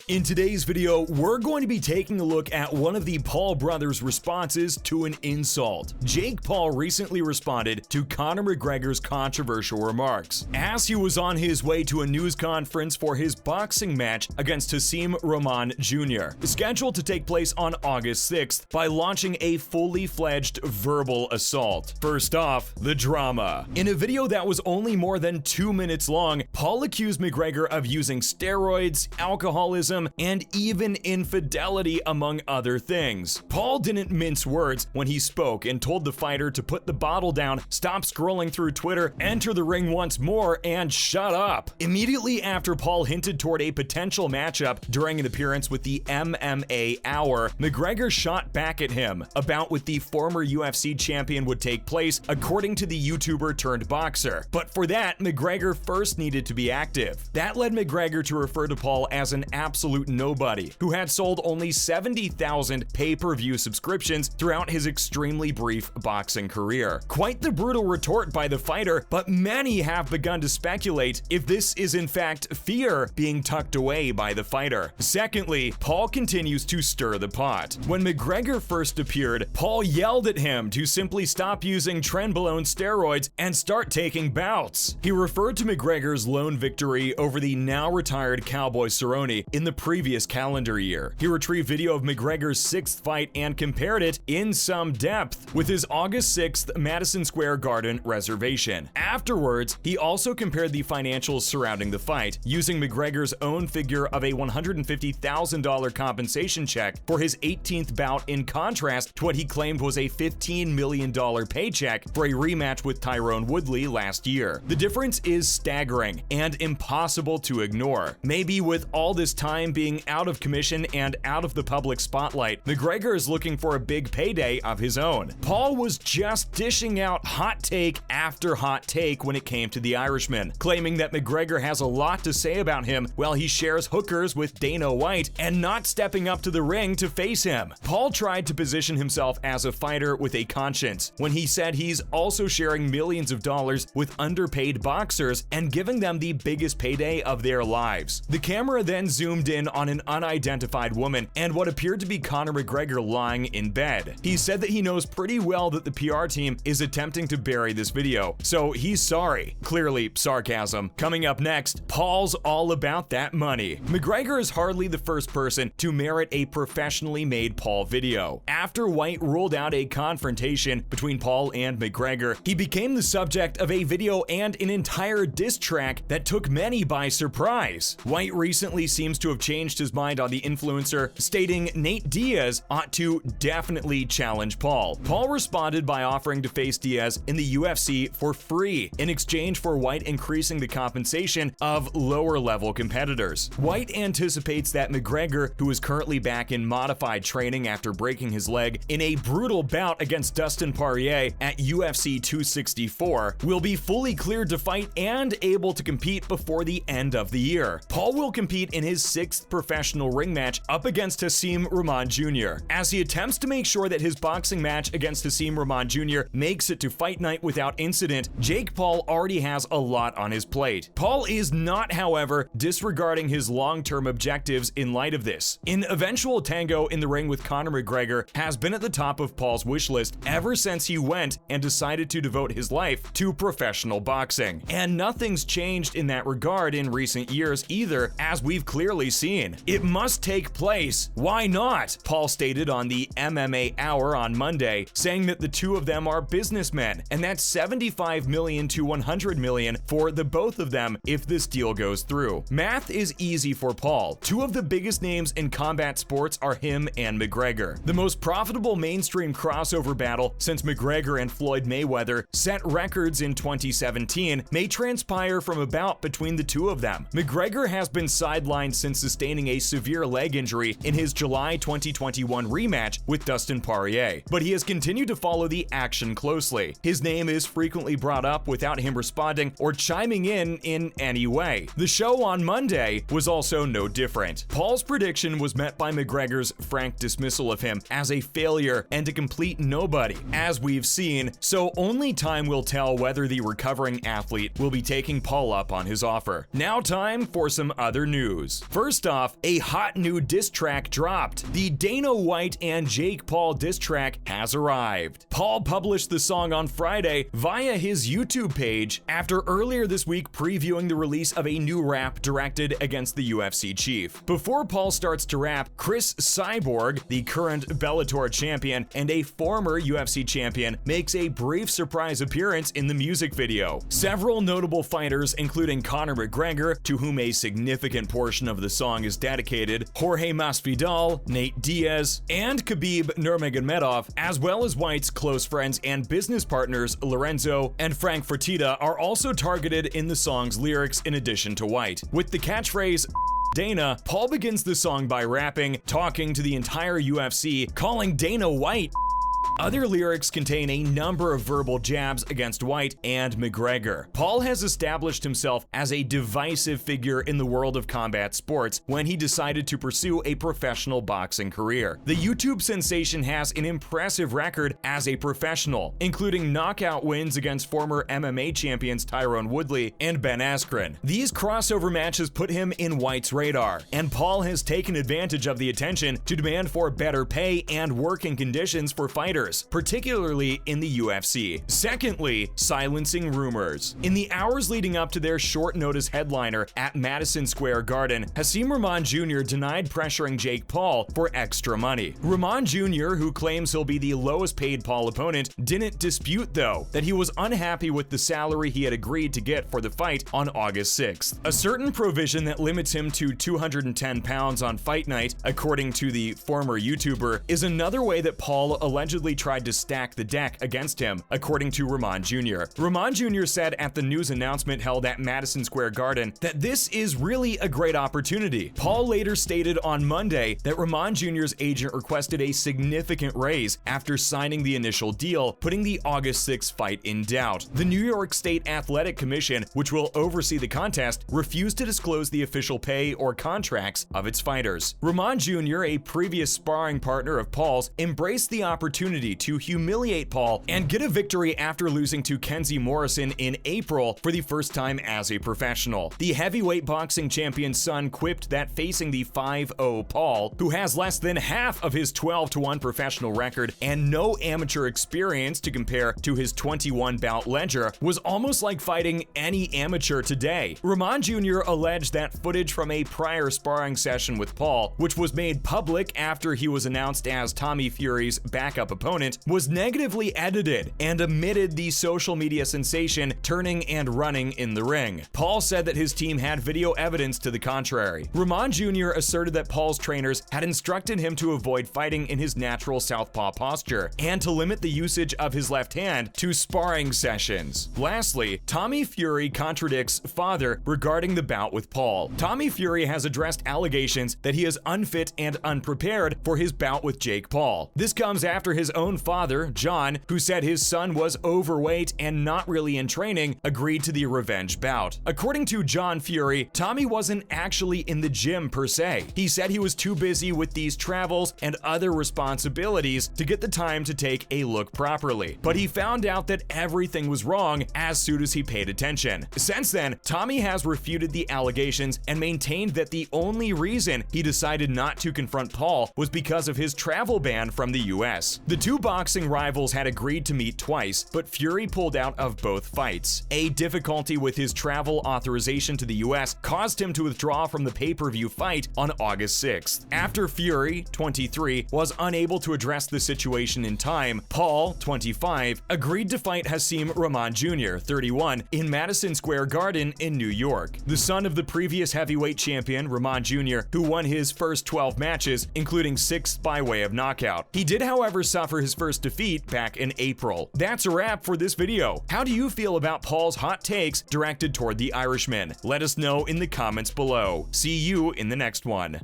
In today's video, we're going to be taking a look at one of the Paul brothers' responses to an insult. Jake Paul recently responded to Conor McGregor's controversial remarks as he was on his way to a news conference for his boxing match against Hasim Rahman Jr., scheduled to take place on August 6th by launching a fully fledged verbal assault. First off, the drama. In a video that was only more than 2 minutes long, Paul accused McGregor of using steroids, alcoholism, and even infidelity, among other things. Paul didn't mince words when he spoke and told the fighter to put the bottle down, stop scrolling through Twitter, enter the ring once more, and shut up. Immediately after Paul hinted toward a potential matchup during an appearance with the MMA Hour, McGregor shot back at him. A bout with the former UFC champion would take place, according to the YouTuber turned boxer. But for that, McGregor first needed to be active. That led McGregor to refer to Paul as an absolute nobody who had sold only 70,000 pay-per-view subscriptions throughout his extremely brief boxing career. Quite the brutal retort by the fighter, but many have begun to speculate if this is in fact fear being tucked away by the fighter. Secondly, Paul continues to stir the pot. When McGregor first appeared, Paul yelled at him to simply stop using trenbolone steroids and start taking bouts. He referred to McGregor's lone victory over the now retired Cowboy Cerrone in the previous calendar year. He retrieved video of McGregor's 6th fight and compared it in some depth with his August 6th Madison Square Garden reservation. Afterwards, he also compared the financials surrounding the fight, using McGregor's own figure of a $150,000 compensation check for his 18th bout, in contrast to what he claimed was a $15 million paycheck for a rematch with Tyron Woodley last year. The difference is staggering and impossible to ignore. Maybe with all this time being out of commission and out of the public spotlight, McGregor is looking for a big payday of his own. Paul was just dishing out hot take after hot take when it came to the Irishman, claiming that McGregor has a lot to say about him while he shares hookers with Dana White and not stepping up to the ring to face him. Paul tried to position himself as a fighter with a conscience when he said he's also sharing millions of dollars with underpaid boxers and giving them the biggest payday of their lives. The camera then zoomed in on an unidentified woman and what appeared to be Conor McGregor lying in bed. He said that he knows pretty well that the PR team is attempting to bury this video, so he's sorry. Clearly sarcasm. Coming up next, Paul's all about that money. McGregor is hardly the first person to merit a professionally made Paul video. After White ruled out a confrontation between Paul and McGregor, he became the subject of a video and an entire diss track that took many by surprise. White recently seems to have changed his mind on the influencer, stating Nate Diaz ought to definitely challenge Paul. Paul responded by offering to face Diaz in the UFC for free in exchange for White increasing the compensation of lower-level competitors. White anticipates that McGregor, who is currently back in modified training after breaking his leg in a brutal bout against Dustin Poirier at UFC 264, will be fully cleared to fight and able to compete before the end of the year. Paul will compete in his 6th professional ring match up against Hasim Rahman Jr. as he attempts to make sure that his boxing match against Hasim Rahman Jr. makes it to fight night without incident. Jake Paul already has a lot on his plate. Paul is not, however, disregarding his long-term objectives in light of this. An eventual tango in the ring with Conor McGregor has been at the top of Paul's wish list ever since he went and decided to devote his life to professional boxing. And nothing's changed in that regard in recent years either, as we've clearly seen. It must take place. Why not? Paul stated on the MMA Hour on Monday, saying that the two of them are businessmen, and that's $75 million to $100 million for the both of them if this deal goes through. Math is easy for Paul. Two of the biggest names in combat sports are him and McGregor. The most profitable mainstream crossover battle since McGregor and Floyd Mayweather set records in 2017 may transpire from a bout between the two of them. McGregor has been sidelined since sustaining a severe leg injury in his July 2021 rematch with Dustin Poirier, but he has continued to follow the action closely. His name is frequently brought up without him responding or chiming in any way. The show on Monday was also no different. Paul's prediction was met by McGregor's frank dismissal of him as a failure and a complete nobody, as we've seen, so only time will tell whether the recovering athlete will be taking Paul up on his offer. Now time for some other news. First First off, a hot new diss track dropped. The Dana White and Jake Paul diss track has arrived. Paul published the song on Friday via his YouTube page after earlier this week previewing the release of a new rap directed against the UFC chief. Before Paul starts to rap, Chris Cyborg, the current Bellator champion and a former UFC champion, makes a brief surprise appearance in the music video. Several notable fighters, including Conor McGregor, to whom a significant portion of the song is dedicated, Jorge Masvidal, Nate Diaz, and Khabib Nurmagomedov, as well as White's close friends and business partners Lorenzo and Frank Fertitta, are also targeted in the song's lyrics in addition to White. With the catchphrase Dana, Paul begins the song by rapping, talking to the entire UFC, calling Dana White. Other lyrics contain a number of verbal jabs against White and McGregor. Paul has established himself as a divisive figure in the world of combat sports when he decided to pursue a professional boxing career. The YouTube sensation has an impressive record as a professional, including knockout wins against former MMA champions Tyron Woodley and Ben Askren. These crossover matches put him in White's radar, and Paul has taken advantage of the attention to demand for better pay and working conditions for fighters, particularly in the UFC. Secondly, silencing rumors. In the hours leading up to their short-notice headliner at Madison Square Garden, Hasim Rahman Jr. denied pressuring Jake Paul for extra money. Rahman Jr., who claims he'll be the lowest-paid Paul opponent, didn't dispute, though, that he was unhappy with the salary he had agreed to get for the fight on August 6th. A certain provision that limits him to 210 pounds on fight night, according to the former YouTuber, is another way that Paul allegedly tried to stack the deck against him, according to Rahman Jr. Rahman Jr. said at the news announcement held at Madison Square Garden that this is really a great opportunity. Paul later stated on Monday that Rahman Jr.'s agent requested a significant raise after signing the initial deal, putting the August 6th fight in doubt. The New York State Athletic Commission, which will oversee the contest, refused to disclose the official pay or contracts of its fighters. Rahman Jr., a previous sparring partner of Paul's, embraced the opportunity to humiliate Paul and get a victory after losing to Kenzie Morrison in April for the first time as a professional. The heavyweight boxing champion's son quipped that facing the 5-0 Paul, who has less than half of his 12-1 professional record and no amateur experience to compare to his 21-bout ledger, was almost like fighting any amateur today. Rahman Jr. alleged that footage from a prior sparring session with Paul, which was made public after he was announced as Tommy Fury's backup opponent, was negatively edited and omitted the social media sensation turning and running in the ring. Paul said that his team had video evidence to the contrary. Rahman Jr. asserted that Paul's trainers had instructed him to avoid fighting in his natural southpaw posture and to limit the usage of his left hand to sparring sessions. Lastly, Tommy Fury contradicts father regarding the bout with Paul. Tommy Fury has addressed allegations that he is unfit and unprepared for his bout with Jake Paul. This comes after his own father, John, who said his son was overweight and not really in training, agreed to the revenge bout. According to John Fury, Tommy wasn't actually in the gym per se. He said he was too busy with these travels and other responsibilities to get the time to take a look properly. But he found out that everything was wrong as soon as he paid attention. Since then, Tommy has refuted the allegations and maintained that the only reason he decided not to confront Paul was because of his travel ban from the US. The two boxing rivals had agreed to meet twice, but Fury pulled out of both fights. A difficulty with his travel authorization to the US caused him to withdraw from the pay-per-view fight on August 6th. After Fury, 23, was unable to address the situation in time, Paul, 25, agreed to fight Hasim Rahman Jr., 31, in Madison Square Garden in New York. The son of the previous heavyweight champion, Rahman Jr., who won his first 12 matches, including 6 by way of knockout. He did, however, suffer his first defeat back in April. That's a wrap for this video. How do you feel about Paul's hot takes directed toward the Irishman? Let us know in the comments below. See you in the next one.